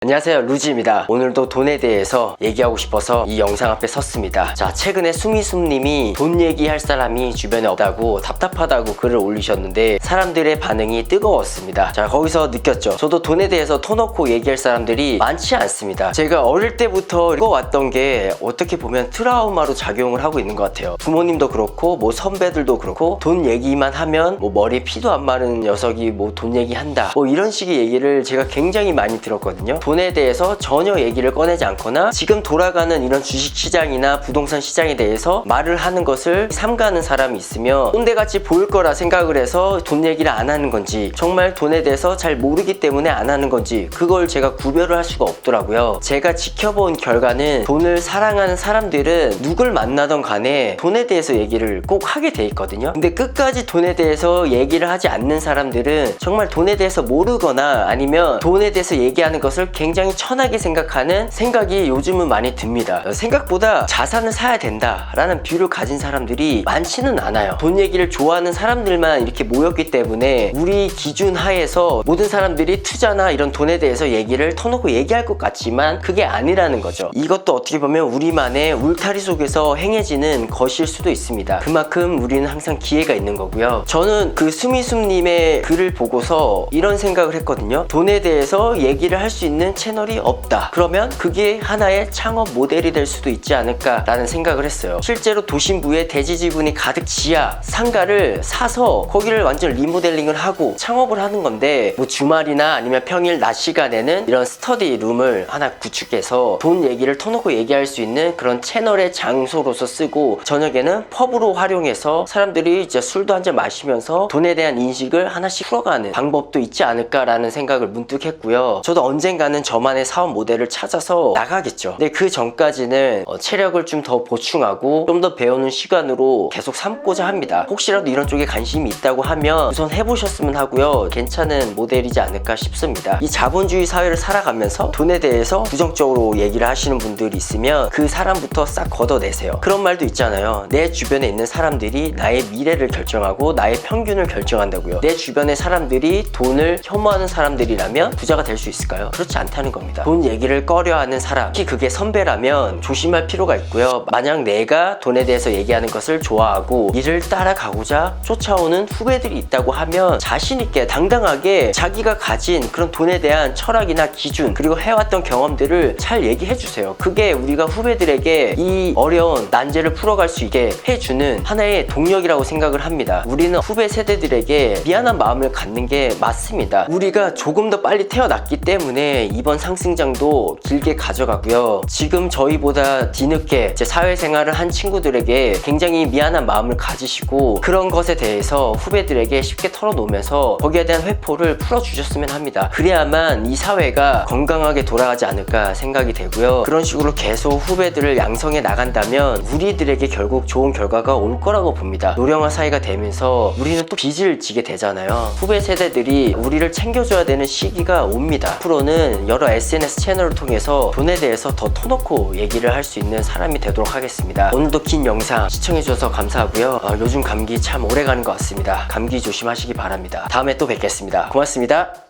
안녕하세요, 루지입니다. 오늘도 돈에 대해서 얘기하고 싶어서 이 영상 앞에 섰습니다. 자, 최근에 수미숨님이 돈 얘기할 사람이 주변에 없다고 답답하다고 글을 올리셨는데 사람들의 반응이 뜨거웠습니다. 자, 거기서 느꼈죠. 저도 돈에 대해서 터놓고 얘기할 사람들이 많지 않습니다. 제가 어릴 때부터 읽어왔던 게 어떻게 보면 트라우마로 작용을 하고 있는 것 같아요. 부모님도 그렇고 뭐 선배들도 그렇고 돈 얘기만 하면 뭐 머리에 피도 안 마른 녀석이 뭐 돈 얘기한다 뭐 이런 식의 얘기를 제가 굉장히 많이 들었거든요. 돈에 대해서 전혀 얘기를 꺼내지 않거나 지금 돌아가는 이런 주식시장이나 부동산 시장에 대해서 말을 하는 것을 삼가는 사람이 있으면 꼰대같이 보일 거라 생각을 해서 돈 얘기를 안 하는 건지 정말 돈에 대해서 잘 모르기 때문에 안 하는 건지 그걸 제가 구별을 할 수가 없더라고요. 제가 지켜본 결과는 돈을 사랑하는 사람들은 누굴 만나던 간에 돈에 대해서 얘기를 꼭 하게 돼 있거든요. 근데 끝까지 돈에 대해서 얘기를 하지 않는 사람들은 정말 돈에 대해서 모르거나 아니면 돈에 대해서 얘기하는 것을 굉장히 천하게 생각하는 생각이 요즘은 많이 듭니다. 생각보다 자산을 사야 된다라는 뷰를 가진 사람들이 많지는 않아요. 돈 얘기를 좋아하는 사람들만 이렇게 모였기 때문에 우리 기준 하에서 모든 사람들이 투자나 이런 돈에 대해서 얘기를 터놓고 얘기할 것 같지만 그게 아니라는 거죠. 이것도 어떻게 보면 우리만의 울타리 속에서 행해지는 것일 수도 있습니다. 그만큼 우리는 항상 기회가 있는 거고요. 저는 그 수미숨님의 글을 보고서 이런 생각을 했거든요. 돈에 대해서 얘기를 할 수 있는 채널이 없다. 그러면 그게 하나의 창업 모델이 될 수도 있지 않을까라는 생각을 했어요. 실제로 도심부에 대지 지분이 가득 지하 상가를 사서 거기를 완전 리모델링을 하고 창업을 하는 건데 뭐 주말이나 아니면 평일 낮 시간에는 이런 스터디 룸을 하나 구축해서 돈 얘기를 터놓고 얘기할 수 있는 그런 채널의 장소로서 쓰고 저녁에는 펍으로 활용해서 사람들이 이제 술도 한잔 마시면서 돈에 대한 인식을 하나씩 풀어가는 방법도 있지 않을까라는 생각을 문득 했고요. 저도 언젠가는 저만의 사업 모델을 찾아서 나가겠죠. 근데 그 전까지는 체력을 좀 더 보충하고 좀 더 배우는 시간으로 계속 삼고자 합니다. 혹시라도 이런 쪽에 관심이 있다고 하면 우선 해보셨으면 하고요. 괜찮은 모델이지 않을까 싶습니다. 이 자본주의 사회를 살아가면서 돈에 대해서 부정적으로 얘기를 하시는 분들이 있으면 그 사람부터 싹 걷어내세요. 그런 말도 있잖아요. 내 주변에 있는 사람들이 나의 미래를 결정하고 나의 평균을 결정한다고요. 내 주변의 사람들이 돈을 혐오하는 사람들이라면 부자가 될 수 있을까요? 그렇지 않다는 겁니다. 돈 얘기를 꺼려하는 사람, 특히 그게 선배라면 조심할 필요가 있고요. 만약 내가 돈에 대해서 얘기하는 것을 좋아하고 이를 따라가고자 쫓아오는 후배들이 있다고 하면 자신 있게 당당하게 자기가 가진 그런 돈에 대한 철학이나 기준 그리고 해왔던 경험들을 잘 얘기해 주세요. 그게 우리가 후배들에게 이 어려운 난제를 풀어갈 수 있게 해주는 하나의 동력이라고 생각을 합니다. 우리는 후배 세대들에게 미안한 마음을 갖는 게 맞습니다. 우리가 조금 더 빨리 태어났기 때문에 이번 상승장도 길게 가져가고요. 지금 저희보다 뒤늦게 이제 사회생활을 한 친구들에게 굉장히 미안한 마음을 가지시고 그런 것에 대해서 후배들에게 쉽게 털어놓으면서 거기에 대한 회포를 풀어주셨으면 합니다. 그래야만 이 사회가 건강하게 돌아가지 않을까 생각이 되고요. 그런 식으로 계속 후배들을 양성해 나간다면 우리들에게 결국 좋은 결과가 올 거라고 봅니다. 노령화 사회가 되면서 우리는 또 빚을 지게 되잖아요. 후배 세대들이 우리를 챙겨줘야 되는 시기가 옵니다. 앞으로는 여러 SNS 채널을 통해서 돈에 대해서 더 터놓고 얘기를 할 수 있는 사람이 되도록 하겠습니다. 오늘도 긴 영상 시청해주셔서 감사하고요. 요즘 감기 참 오래 가는 것 같습니다. 감기 조심하시기 바랍니다. 다음에 또 뵙겠습니다. 고맙습니다.